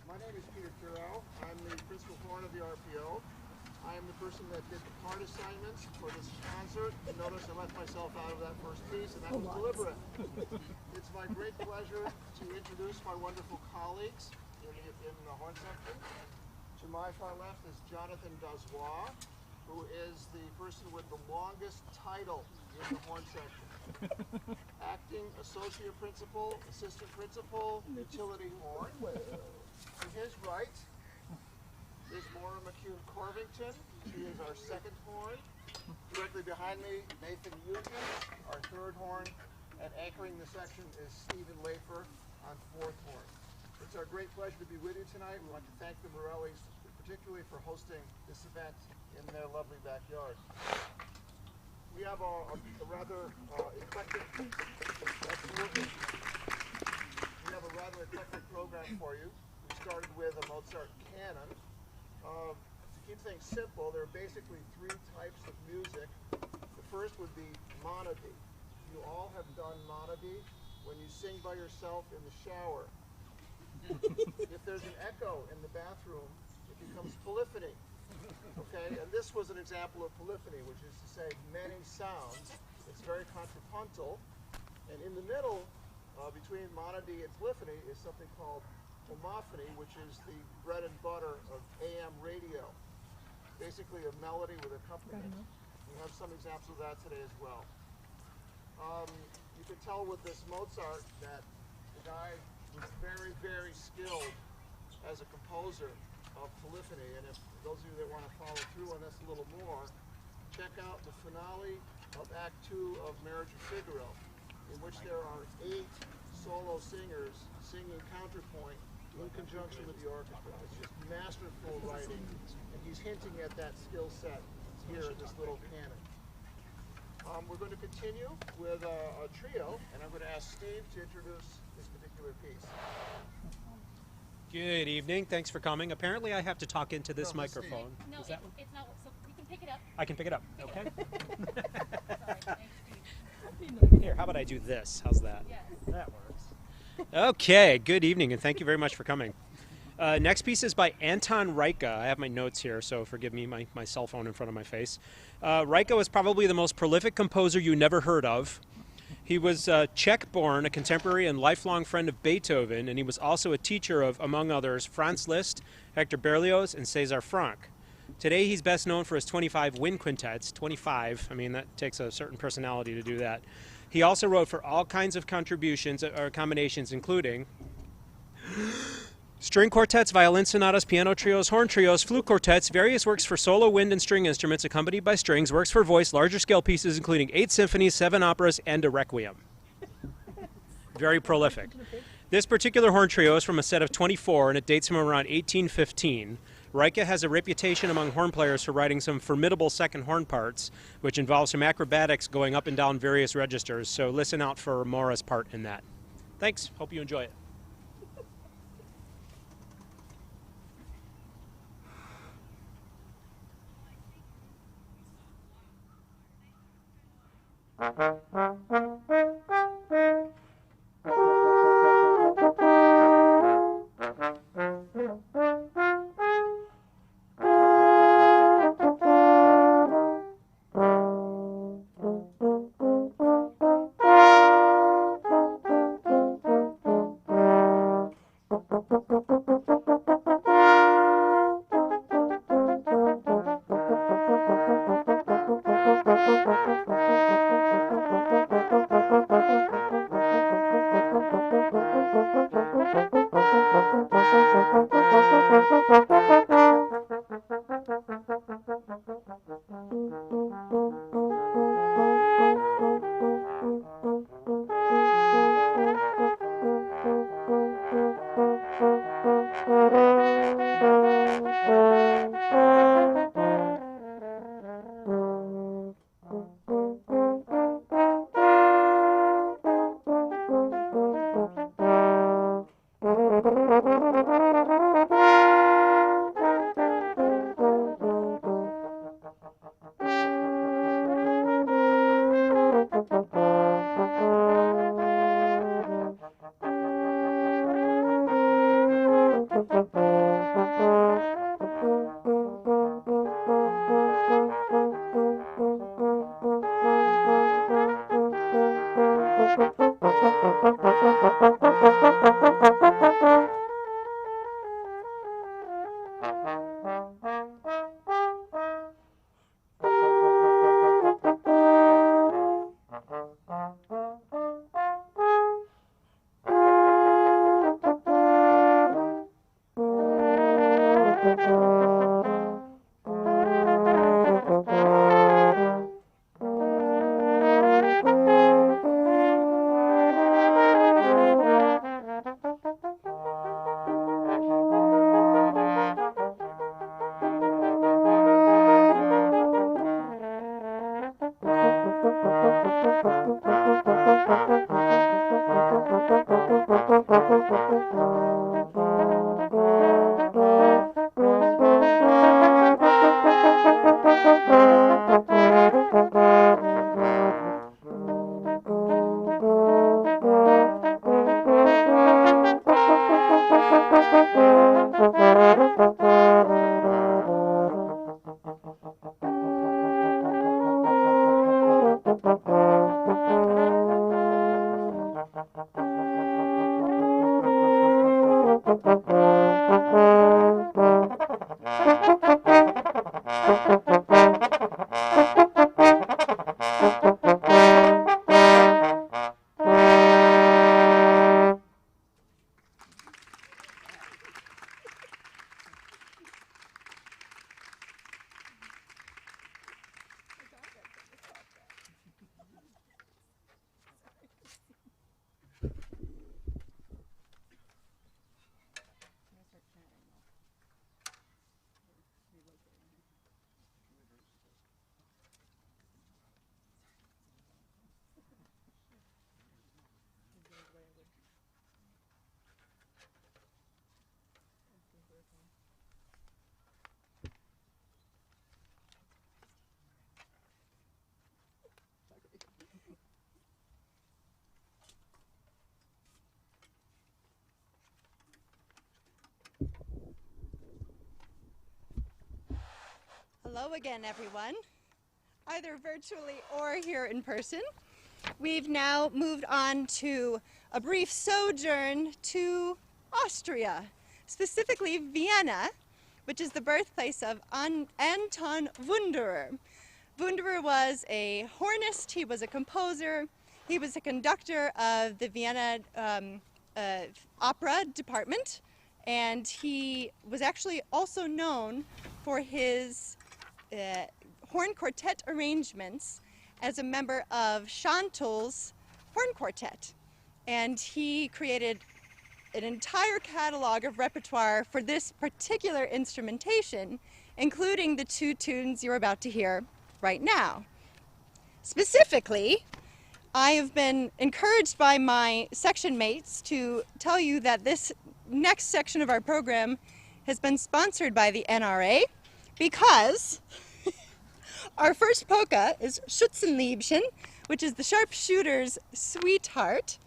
My name is Peter Curao. I'm the principal horn of the RPO. I am the person that did the part assignments for this concert. And notice I left myself out of that first piece, and that was deliberate. It's my great pleasure to introduce my wonderful colleagues in the horn section. To my far left is Jonathan Dazois, who is the person with the longest title in the horn section. Acting Associate Principal, Assistant Principal, Utility Horn. To his right is Maura McCune-Corvington. She is our second horn. Directly behind me, Nathan Eugen, our third horn. And anchoring the section is Stephen Lafer on fourth horn. It's our great pleasure to be with you tonight. We want to thank the Morellis, particularly for hosting this event in their lovely backyard. We have a rather eclectic, program for you. We started with a Mozart canon. To keep things simple, there are basically three types of music. The first would be monody. You all have done monody when you sing by yourself in the shower. If there's an echo in the bathroom, it becomes polyphony. Okay, and this was an example of polyphony, which is to say many sounds. It's very contrapuntal. And in the middle, between monody and polyphony, is something called Tomophony, which is the bread and butter of AM radio. Basically a melody with accompaniment. We have some examples of that today as well. You can tell with this Mozart that the guy was very, very skilled as a composer of polyphony. And if those of you that want to follow through on this a little more, check out the finale of Act 2 of Marriage of Figaro, in which there are 8 solo singers singing counterpoint in conjunction with the orchestra. It's just masterful writing, and he's hinting at that skill set here in this little canon. We're going to continue with a trio, and I'm going to ask Steve to introduce this particular piece. Good evening. Thanks for coming. Apparently I have to talk into this microphone. No, it's not. So you can pick it up. I can pick it up. Okay. Sorry, thanks, Here, how about I do this? How's that? Yes. That works. Okay. Good evening, and thank you very much for coming. Next piece is by Anton Reika. I have my notes here, so forgive me, my cell phone in front of my face. Reika was probably the most prolific composer you never heard of. He was Czech-born, a contemporary and lifelong friend of Beethoven, and he was also a teacher of, among others, Franz Liszt, Hector Berlioz, and César Franck. Today he's best known for his 25 wind quintets. 25, I mean, that takes a certain personality to do that. He also wrote for all kinds of contributions or combinations, including string quartets, violin sonatas, piano trios, horn trios, flute quartets, various works for solo wind and string instruments accompanied by strings, works for voice, larger scale pieces including 8 symphonies, 7 operas, and a requiem. Very prolific. This particular horn trio is from a set of 24, and it dates from around 1815. Reika has a reputation among horn players for writing some formidable second horn parts, which involve some acrobatics going up and down various registers, so listen out for Maura's part in that. Thanks. Hope you enjoy it. Hello again, everyone, either virtually or here in person. We've now moved on to a brief sojourn to Austria, specifically Vienna, which is the birthplace of Anton Wunderer. Wunderer was a hornist, he was a composer, he was a conductor of the Vienna opera department, and he was actually also known for his horn quartet arrangements as a member of Chantal's horn quartet. And he created an entire catalog of repertoire for this particular instrumentation, including the two tunes you're about to hear right now. Specifically, I have been encouraged by my section mates to tell you that this next section of our program has been sponsored by the NRA because our first polka is Schützenliebchen, which is the sharpshooter's sweetheart,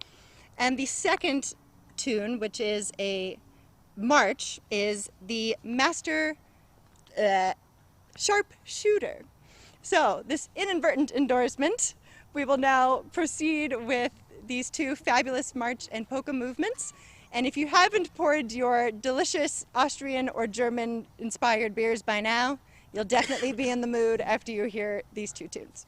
and the second tune, which is a march, is the master sharpshooter. So, this inadvertent endorsement, we will now proceed with these two fabulous march and polka movements. And if you haven't poured your delicious Austrian or German inspired beers by now, you'll definitely be in the mood after you hear these two tunes.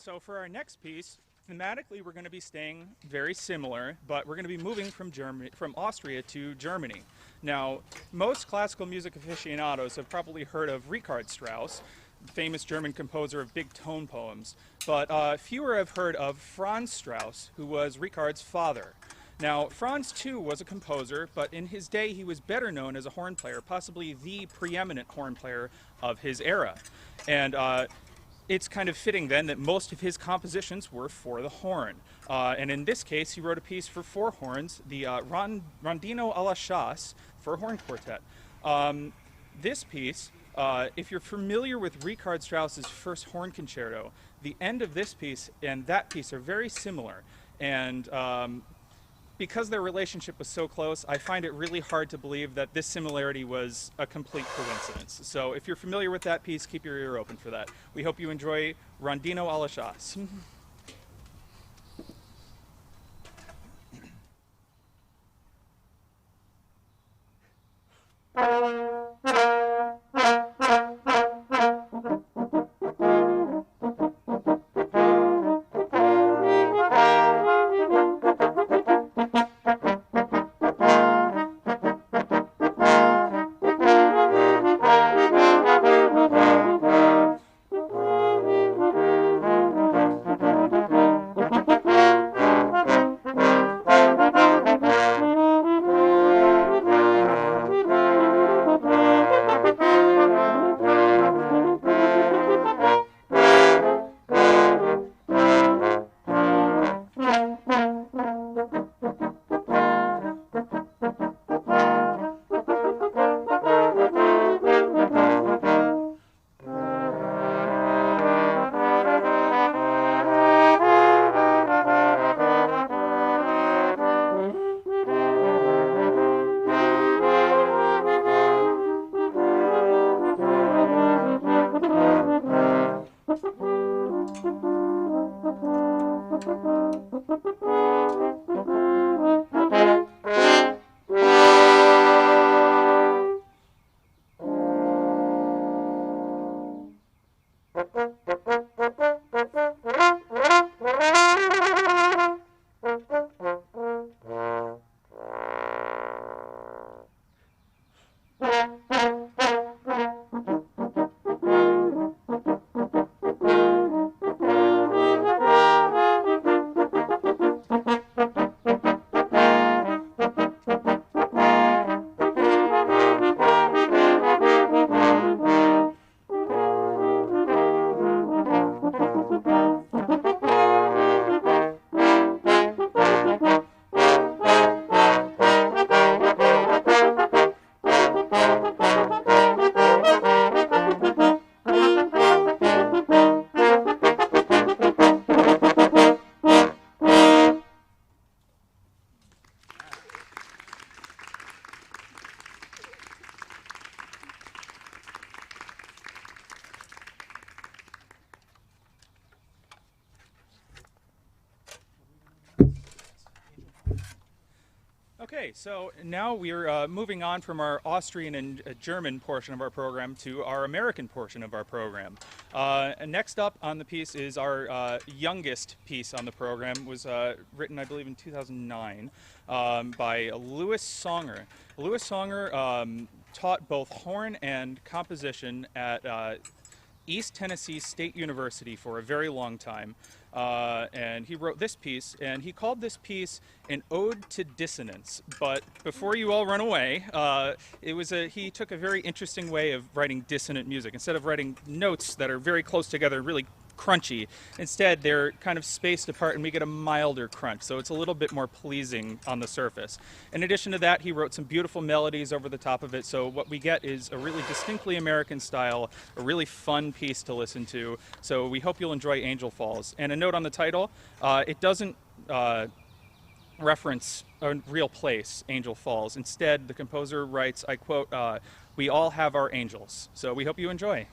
So for our next piece, thematically we're going to be staying very similar, but we're going to be moving from Austria to Germany. Now, most classical music aficionados have probably heard of Richard Strauss, the famous German composer of big tone poems, but fewer have heard of Franz Strauss, who was Richard's father. Now, Franz too was a composer, but in his day he was better known as a horn player, possibly the preeminent horn player of his era. And it's kind of fitting then that most of his compositions were for the horn. And in this case, he wrote a piece for 4 horns, the Rondino alla Chasse for horn quartet. This piece, if you're familiar with Richard Strauss's first horn concerto, the end of this piece and that piece are very similar. And because their relationship was so close, I find it really hard to believe that this similarity was a complete coincidence. So if you're familiar with that piece, keep your ear open for that. We hope you enjoy Rondino alla Chasse. Okay, so now we're moving on from our Austrian and German portion of our program to our American portion of our program. Next up on the piece is our youngest piece on the program. It was written, I believe, in 2009 by Louis Songer. Louis Songer taught both horn and composition at East Tennessee State University for a very long time. And he wrote this piece, and he called this piece an ode to dissonance. But before you all run away, he took a very interesting way of writing dissonant music. Instead of writing notes that are very close together, really crunchy, instead they're kind of spaced apart and we get a milder crunch, so it's a little bit more pleasing on the surface. In addition to that, he wrote some beautiful melodies over the top of it, so what we get is a really distinctly American style, a really fun piece to listen to, so we hope you'll enjoy Angel Falls. And a note on the title, it doesn't reference a real place, Angel Falls. Instead, the composer writes, I quote, "We all have our angels." So we hope you enjoy.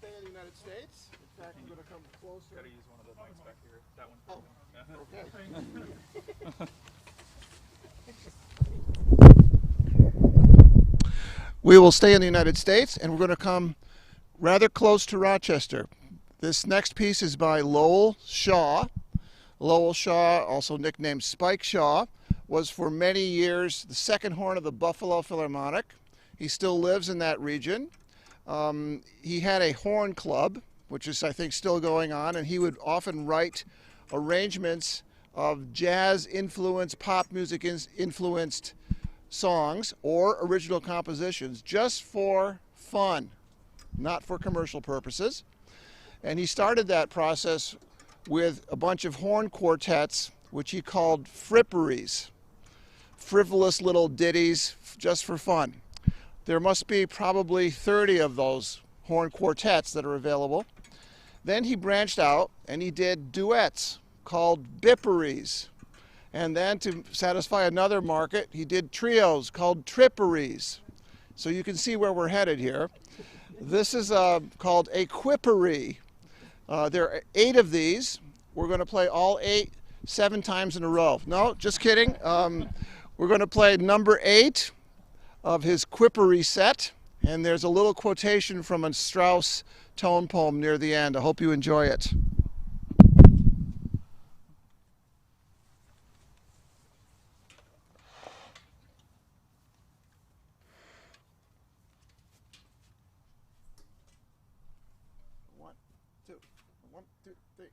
Stay in the United States. In fact, I'm going to come closer. Got to use one of the mics back here. That one. Oh, okay. We will stay in the United States, and we're going to come rather close to Rochester. This next piece is by Lowell Shaw. Lowell Shaw, also nicknamed Spike Shaw, was for many years the second horn of the Buffalo Philharmonic. He still lives in that region. He had a horn club, which is, I think, still going on, and he would often write arrangements of jazz-influenced, pop music-influenced songs or original compositions just for fun, not for commercial purposes. And he started that process with a bunch of horn quartets, which he called fripperies, frivolous little ditties just for fun. There must be probably 30 of those horn quartets that are available. Then he branched out and he did duets called bipperies. And then to satisfy another market, he did trios called tripperies. So you can see where we're headed here. This is called Equippery. There are 8 of these. We're going to play all 8 7 times in a row. No, just kidding. We're going to play number 8 of his Equippery set. And there's a little quotation from a Strauss tone poem near the end. I hope you enjoy it. One, two, 1, 2, 3.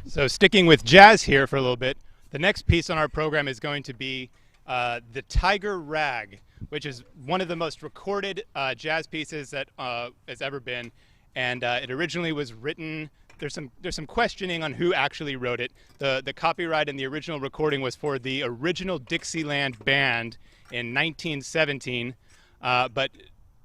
So sticking with jazz here for a little bit, the next piece on our program is going to be the Tiger Rag, which is one of the most recorded jazz pieces that has ever been. And it originally was written, there's some questioning on who actually wrote it. The copyright in the original recording was for the original Dixieland Band in 1917, but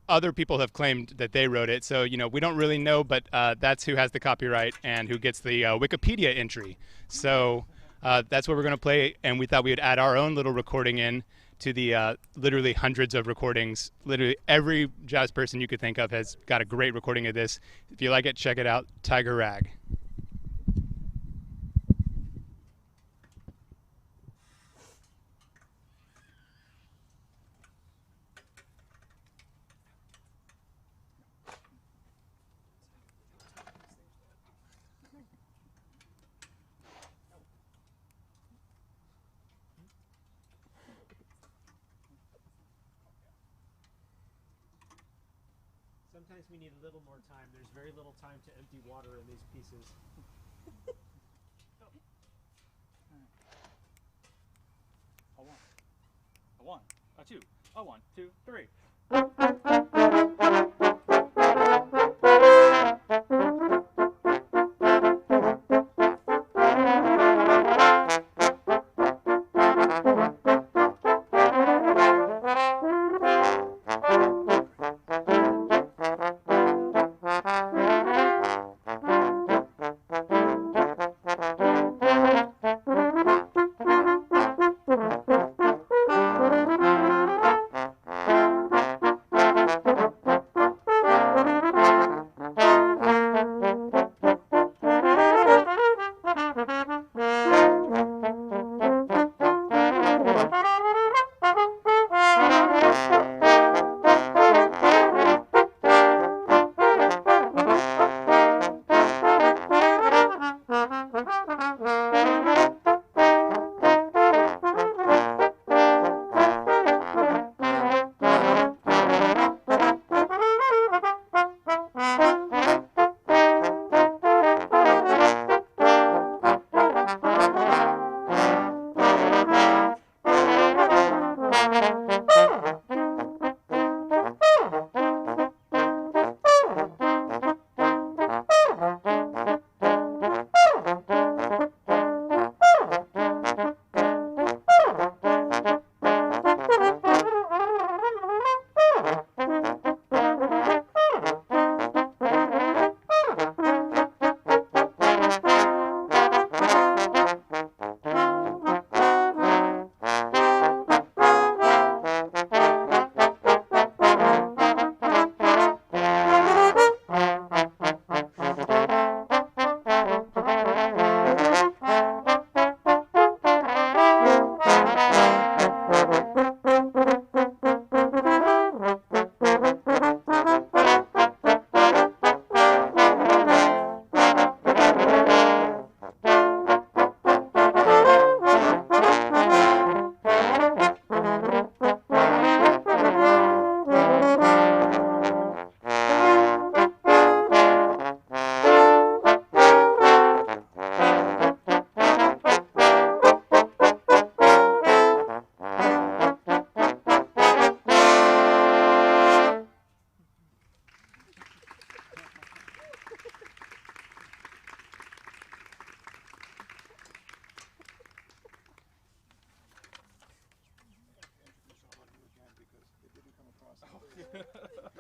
other people have claimed that they wrote it. So, you know, we don't really know, but that's who has the copyright and who gets the Wikipedia entry. So that's what we're going to play, and we thought we would add our own little recording in to the literally hundreds of recordings. Literally every jazz person you could think of has got a great recording of this. If you like it, check it out, Tiger Rag. Sometimes we need a little more time. There's very little time to empty water in these pieces. A one, a two, a 1, 2, 3.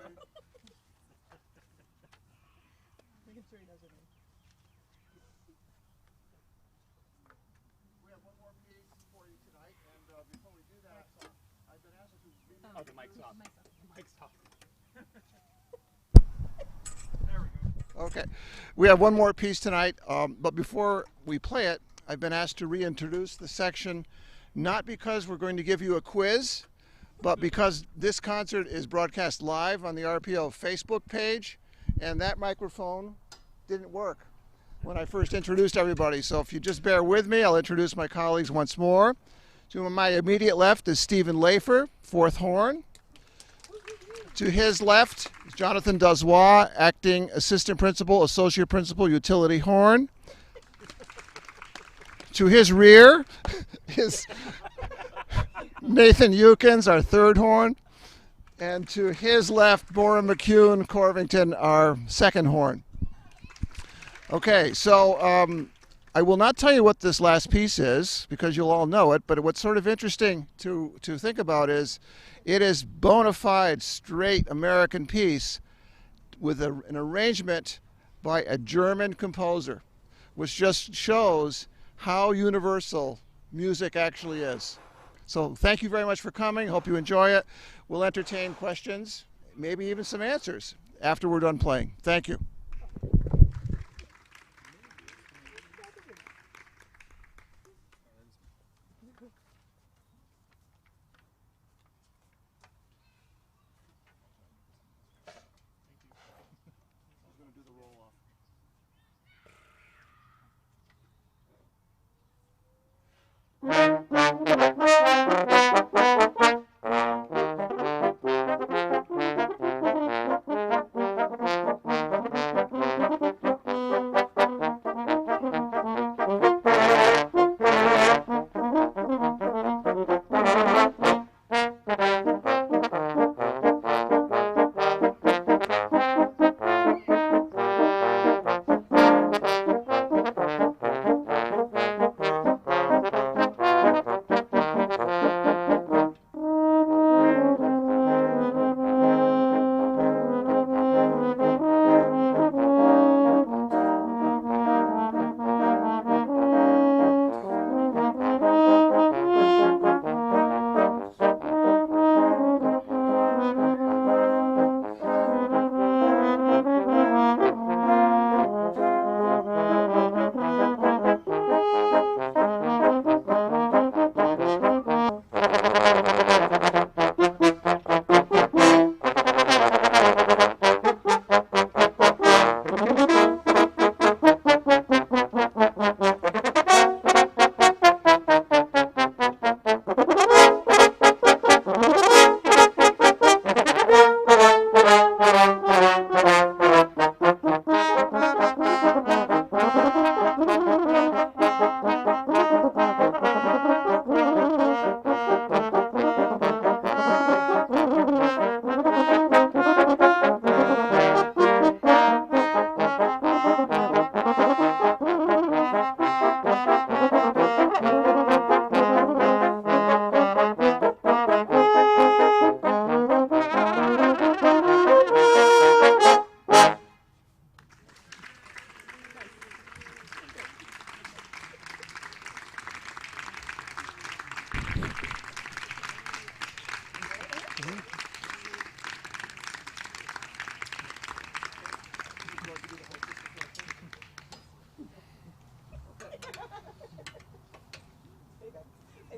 We have one more piece for you tonight, and before we do that, I've been asked to read. Oh, the mic's off. The mic's off. Okay, we have one more piece tonight, but before we play it, I've been asked to reintroduce the section, not because we're going to give you a quiz, but because this concert is broadcast live on the RPO Facebook page, and that microphone didn't work when I first introduced everybody. So if you just bear with me, I'll introduce my colleagues once more. To my immediate left is Stephen Lafer, fourth horn. To his left is Jonathan Dazois, acting assistant principal, associate principal, utility horn. To his rear is Nathan Eukins, our third horn. And to his left, Maura McCune Corvington, our second horn. Okay, so I will not tell you what this last piece is because you'll all know it, but what's sort of interesting to think about is it is bona fide, straight American piece with an arrangement by a German composer, which just shows how universal music actually is. So thank you very much for coming. Hope you enjoy it. We'll entertain questions, maybe even some answers after we're done playing. Thank you.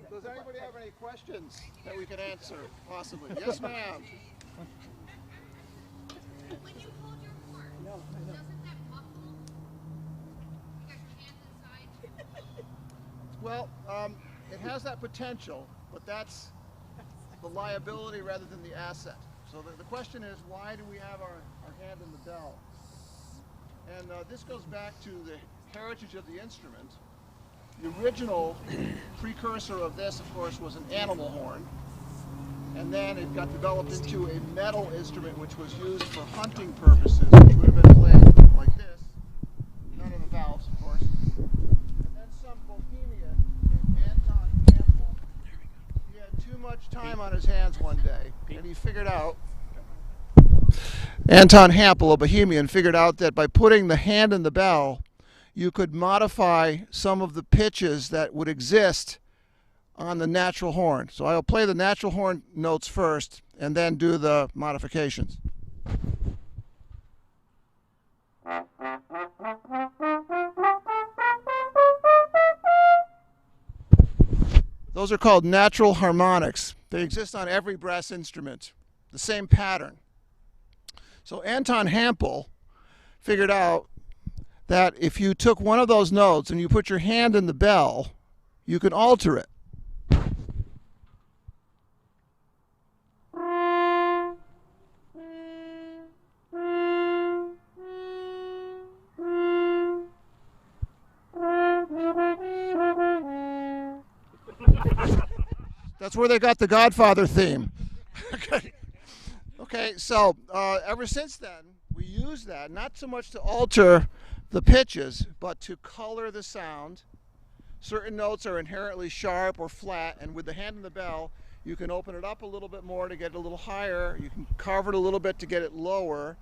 Does anybody have any questions that we could answer, possibly? Yes, ma'am. When you hold your horn, doesn't that muffle? You got your hands inside. Well, it has that potential, but that's the liability rather than the asset. So the question is, why do we have our hand in the bell? And this goes back to the heritage of the instrument. The original precursor of this, of course, was an animal horn. And then it got developed into a metal instrument which was used for hunting purposes, which would have been played like this. None of the valves, of course. And then some bohemian named Anton Campbell. He had too much time on his hands one day, and he figured out Anton Hampel, a Bohemian, figured out that by putting the hand in the bell, you could modify some of the pitches that would exist on the natural horn. So I'll play the natural horn notes first and then do the modifications. Those are called natural harmonics. They exist on every brass instrument, the same pattern. So Anton Hampel figured out that if you took one of those notes and you put your hand in the bell, you can alter it. That's where they got the Godfather theme. Okay, so ever since then, we use that not so much to alter the pitches, but to color the sound. Certain notes are inherently sharp or flat, and with the hand in the bell, you can open it up a little bit more to get it a little higher. You can carve it a little bit to get it lower.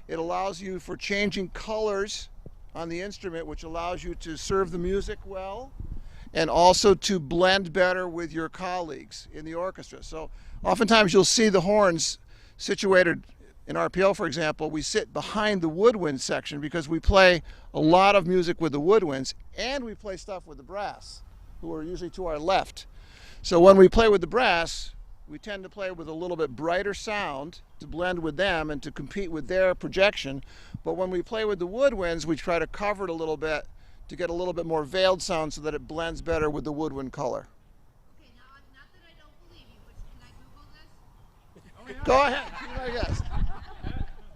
It allows you for changing colors on the instrument, which allows you to serve the music well and also to blend better with your colleagues in the orchestra. So oftentimes you'll see the horns situated in RPO, for example. We sit behind the woodwind section because we play a lot of music with the woodwinds, and we play stuff with the brass, who are usually to our left. So when we play with the brass, we tend to play with a little bit brighter sound to blend with them and to compete with their projection. But when we play with the woodwinds, we try to cover it a little bit to get a little bit more veiled sound so that it blends better with the woodwind color. Okay, now, not that I don't believe you, but can I Google this? Go ahead, be my guest.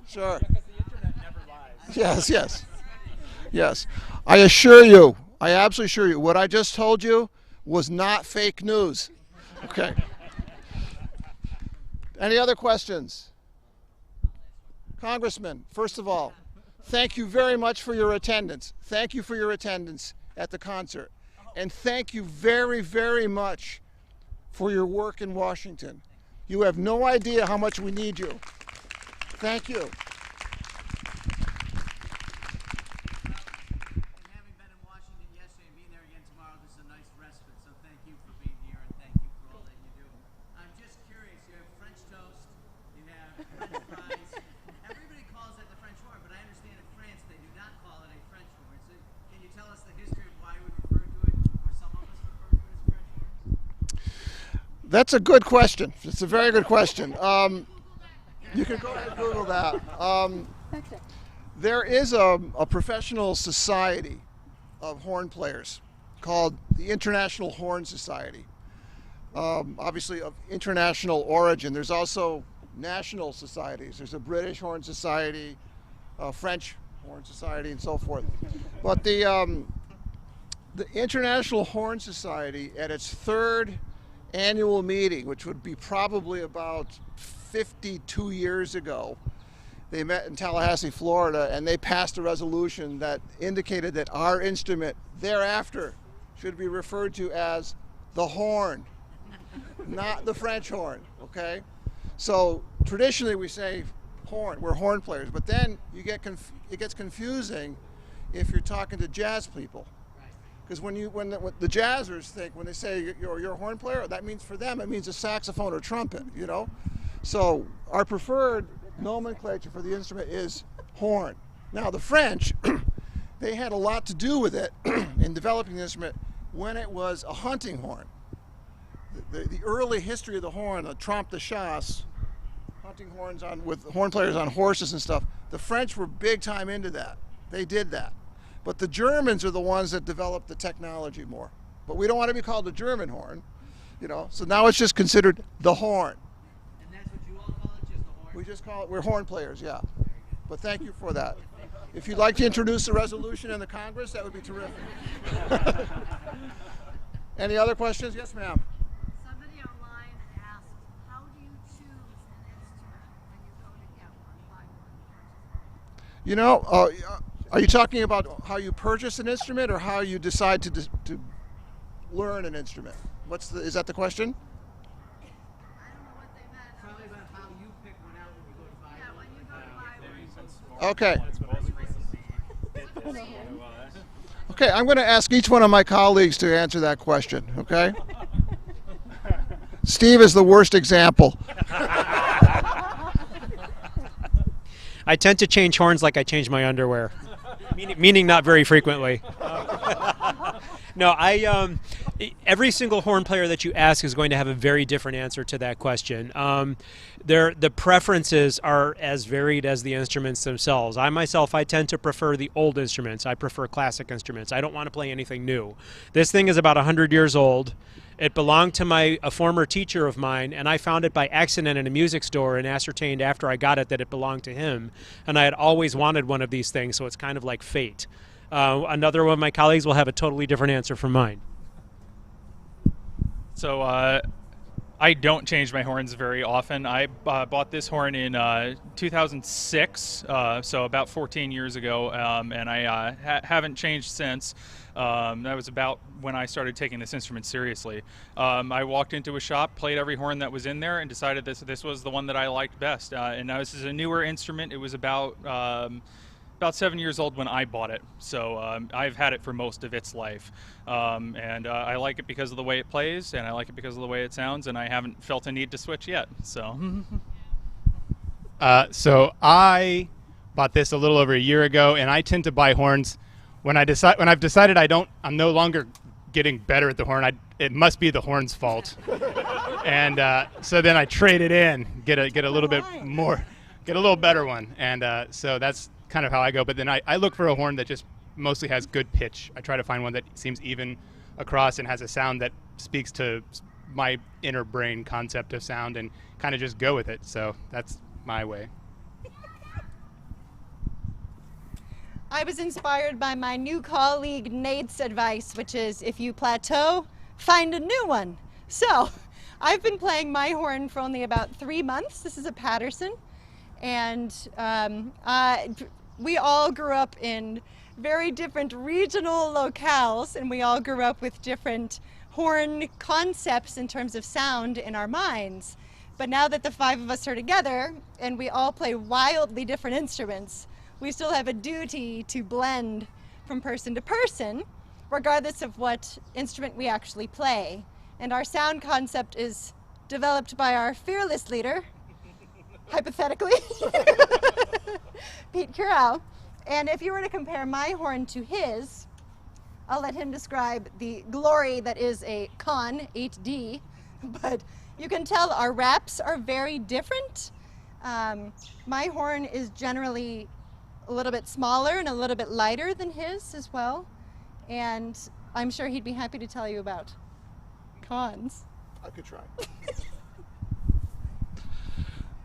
Sure. Because the internet never lies. Yes, yes. Yes. I assure you, I absolutely assure you, what I just told you was not fake news. Okay. Any other questions? Congressman, first of all, thank you very much for your attendance. Thank you for your attendance at the concert. And thank you very, very much for your work in Washington. You have no idea how much we need you. Thank you. Having been in Washington yesterday and being there again tomorrow, this is a nice respite, so thank you for being here and thank you for all that you do. I'm just curious, you have French toast, you have French fries. Everybody calls that the French horn, but I understand in France they do not call it a French horn. So can you tell us the history of why we refer to it, or some of us refer to it as French horn? That's a good question. It's a very good question. You can go ahead and Google that. There is a professional society of horn players called the International Horn Society. Obviously of international origin. There's also national societies. There's a British Horn Society, a French Horn Society, and so forth. But the International Horn Society, at its third annual meeting, which would be probably about 52 years ago, they met in Tallahassee, Florida, and they passed a resolution that indicated that our instrument thereafter should be referred to as the horn, not the French horn, okay? So traditionally we say horn, we're horn players, but then it gets confusing if you're talking to jazz people. Because when the jazzers think, when they say you're a horn player, that means for them, it means a saxophone or trumpet, you know? So our preferred nomenclature for the instrument is horn. Now the French, they had a lot to do with it in developing the instrument when it was a hunting horn. The early history of the horn, the trompe de chasse, hunting horns with horn players on horses and stuff, the French were big time into that. They did that. But the Germans are the ones that developed the technology more. But we don't want to be called the German horn, you know, so now it's just considered the horn. And that's what you all call it, just the horn? We just call it, we're horn players, yeah. But thank you for that. If you'd like to introduce a resolution in the Congress, that would be terrific. Any other questions? Yes, ma'am. Somebody online asked, how do you choose an instrument when you go to get one, buy one? You know, are you talking about how you purchase an instrument or how you decide to learn an instrument? Is that the question? I don't know what they meant. Probably about how you pick one out when you go to buy Yeah, one. when you go to buy one. Okay. Okay, I'm going to ask each one of my colleagues to answer that question, okay? Steve is the worst example. I tend to change horns like I change my underwear, meaning not very frequently. No, every single horn player that you ask is going to have a very different answer to that question. The preferences are as varied as the instruments themselves. I tend to prefer the old instruments. I prefer classic instruments. I don't want to play anything new. This thing is about 100 years old. It belonged to a former teacher of mine, and I found it by accident in a music store and ascertained after I got it that it belonged to him. And I had always wanted one of these things, so it's kind of like fate. Another one of my colleagues will have a totally different answer from mine. So I don't change my horns very often. I bought this horn in 2006, so about 14 years ago, and I haven't changed since. That was about when I started taking this instrument seriously. I walked into a shop, played every horn that was in there, and decided this was the one that I liked best. And now this is a newer instrument. It was about 7 years old when I bought it, so I've had it for most of its life. And I like it because of the way it plays, and I like it because of the way it sounds, and I haven't felt a need to switch yet. So, so I bought this a little over a year ago, and I tend to buy horns when I've decided I'm no longer getting better at the horn. It must be the horn's fault, and so then I trade it in, get a little bit more, get a little better one, and so that's kind of how I go. But then I look for a horn that just mostly has good pitch. I try to find one that seems even across and has a sound that speaks to my inner brain concept of sound, and kind of just go with it. So that's my way. I was inspired by my new colleague Nate's advice, which is if you plateau, find a new one. So I've been playing my horn for only about 3 months. This is a Patterson, and we all grew up in very different regional locales, and we all grew up with different horn concepts in terms of sound in our minds. But now that the 5 of us are together and we all play wildly different instruments, we still have a duty to blend from person to person, regardless of what instrument we actually play. And our sound concept is developed by our fearless leader, hypothetically, Pete Curao. And if you were to compare my horn to his, I'll let him describe the glory that is a Con 8D, but you can tell our wraps are very different. My horn is generally a little bit smaller and a little bit lighter than his as well, and I'm sure he'd be happy to tell you about cons. I could try.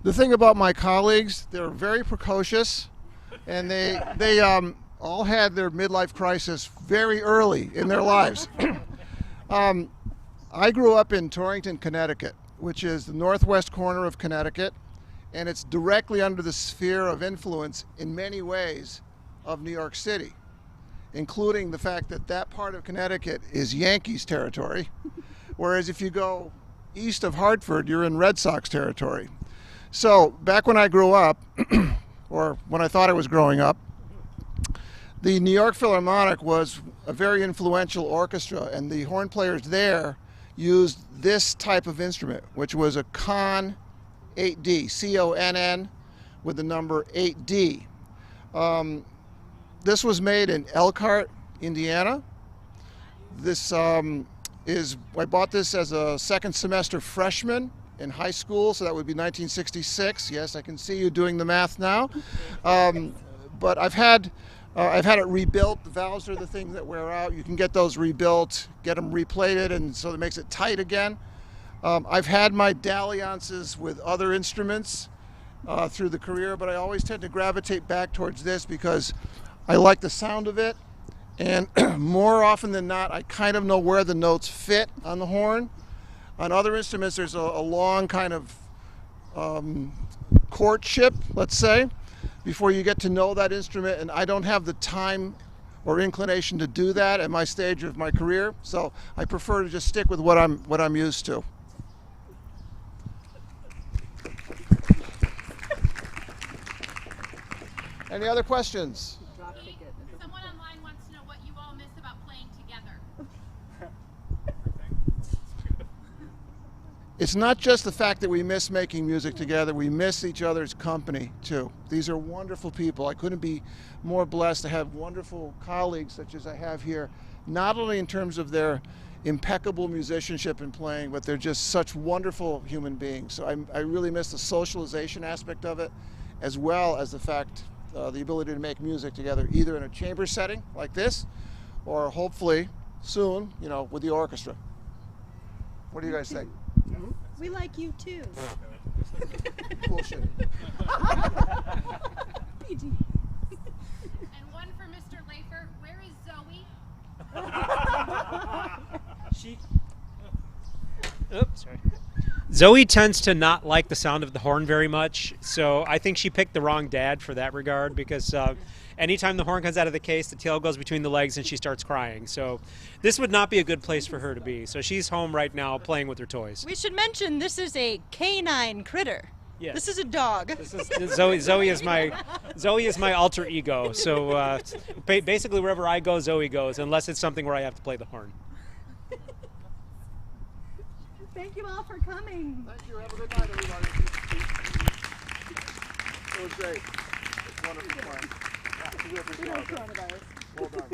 The thing about my colleagues, they're very precocious, and they all had their midlife crisis very early in their lives. I grew up in Torrington, Connecticut, which is the northwest corner of Connecticut, and it's directly under the sphere of influence in many ways of New York City, including the fact that that part of Connecticut is Yankees territory, whereas if you go east of Hartford, you're in Red Sox territory. So back when I grew up, or when I thought I was growing up, the New York Philharmonic was a very influential orchestra, and the horn players there used this type of instrument, which was a Con 8D, C-O-N-N, with the number 8D. This was made in Elkhart, Indiana. This I bought this as a second semester freshman in high school, so that would be 1966. Yes, I can see you doing the math now. But I've had it rebuilt. The valves are the things that wear out. You can get those rebuilt, get them replated, and so it makes it tight again. I've had my dalliances with other instruments through the career, but I always tend to gravitate back towards this because I like the sound of it, and more often than not, I kind of know where the notes fit on the horn. On other instruments, there's a long kind of courtship, let's say, before you get to know that instrument, and I don't have the time or inclination to do that at my stage of my career, so I prefer to just stick with what I'm used to. Any other questions? Someone online wants to know what you all miss about playing together. It's not just the fact that we miss making music together, we miss each other's company too. These are wonderful people. I couldn't be more blessed to have wonderful colleagues such as I have here, not only in terms of their impeccable musicianship and playing, but they're just such wonderful human beings. So I really miss the socialization aspect of it, as well as the fact, the ability to make music together, either in a chamber setting like this, or hopefully soon, you know, with the orchestra. What do you guys think? We like you too. Bullshit. PG. And one for Mr. Lafer. Where is Zoe? Oops, sorry. Zoe tends to not like the sound of the horn very much, so I think she picked the wrong dad for that regard, because anytime the horn comes out of the case, the tail goes between the legs and she starts crying. So this would not be a good place for her to be. So she's home right now playing with her toys. We should mention this is a canine critter. Yes. This is a dog. This is Zoe is my alter ego. So basically wherever I go, Zoe goes, unless it's something where I have to play the horn. Thank you all for coming. Thank you. Have a good night, everybody. It was great. It's wonderful fun. Well done.